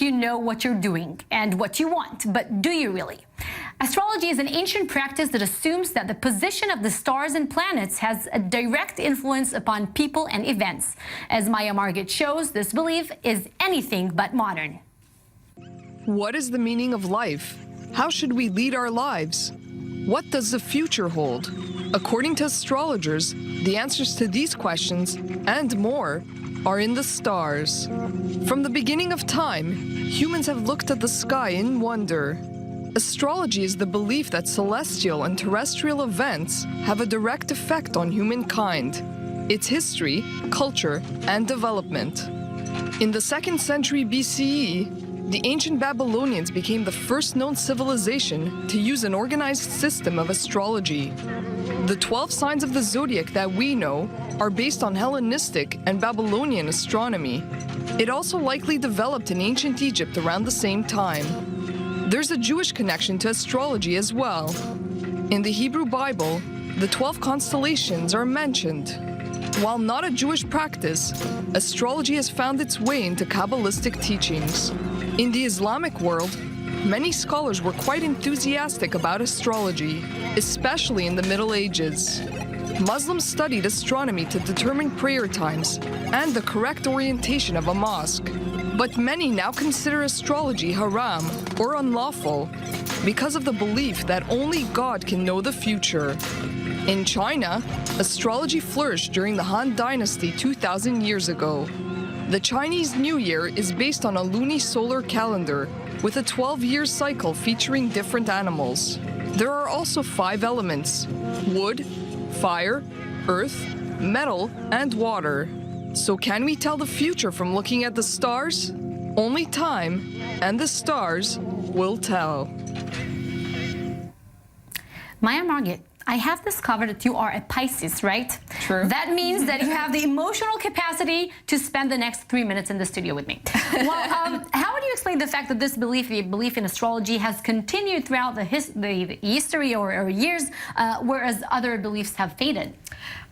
think you know what you're doing and what you want, but do you really? Astrology is an ancient practice that assumes that the position of the stars and planets has a direct influence upon people and events. As Maya Margit shows, this belief is anything but modern. What is the meaning of life? How should we lead our lives? What does the future hold? According to astrologers, the answers to these questions and more are in the stars. From the beginning of time, humans have looked at the sky in wonder. Astrology is the belief that celestial and terrestrial events have a direct effect on humankind, its history, culture, and development. In the 2nd century BCE, the ancient Babylonians became the first known civilization to use an organized system of astrology. The 12 signs of the zodiac that we know are based on Hellenistic and Babylonian astronomy. It also likely developed in ancient Egypt around the same time. There's a Jewish connection to astrology as well. In the Hebrew Bible, the 12 constellations are mentioned. While not a Jewish practice, astrology has found its way into Kabbalistic teachings. In the Islamic world, many scholars were quite enthusiastic about astrology, especially in the Middle Ages. Muslims studied astronomy to determine prayer times and the correct orientation of a mosque. But many now consider astrology haram or unlawful because of the belief that only God can know the future. In China, astrology flourished during the Han Dynasty 2,000 years ago. The Chinese New Year is based on a lunisolar calendar with a 12-year cycle featuring different animals. There are also 5 elements: wood, fire, earth, metal, and water. So can we tell the future from looking at the stars? Only time and the stars will tell. Maya Margit, I have discovered that you are a Pisces, right? True. That means that you have the emotional capacity to spend the next 3 minutes in the studio with me. Well, how would you explain the fact that this belief, the belief in astrology, has continued throughout the history or years, whereas other beliefs have faded?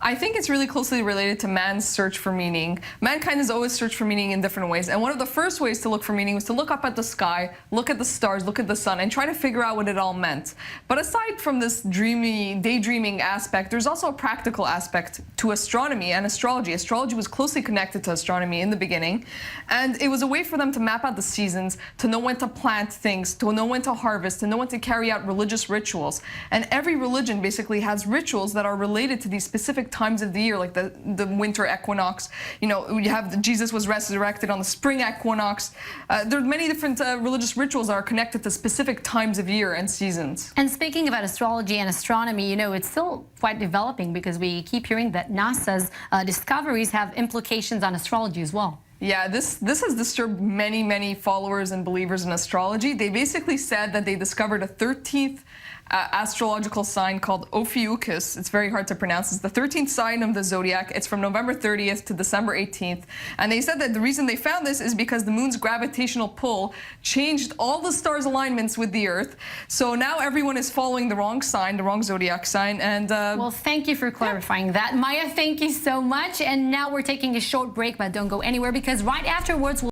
I think it's really closely related to man's search for meaning. Mankind has always searched for meaning in different ways, and one of the first ways to look for meaning was to look up at the sky, look at the stars, look at the sun, and try to figure out what it all meant. But aside from this daydreaming aspect, there's also a practical aspect to astronomy and astrology. Astrology was closely connected to astronomy in the beginning, and it was a way for them to map out the seasons, to know when to plant things, to know when to harvest, to know when to carry out religious rituals. And every religion basically has rituals that are related to these specific times of the year, like the winter equinox. You know, you have Jesus was resurrected on the spring equinox. There are many different religious rituals that are connected to specific times of year and seasons. And speaking about astrology and astronomy, you know, it's still quite developing because we keep hearing that NASA's discoveries have implications on astrology as well. Yeah, this has disturbed many followers and believers in astrology. They basically said that they discovered a 13th astrological sign called Ophiuchus. It's very hard to pronounce. It's the 13th sign of the zodiac. It's from November 30th to December 18th. And they said that the reason they found this is because the moon's gravitational pull changed all the stars' alignments with the Earth. So now everyone is following the wrong sign, the wrong zodiac sign. And well, thank you for clarifying that. Maya, thank you so much. And now we're taking a short break, but don't go anywhere because right afterwards, we'll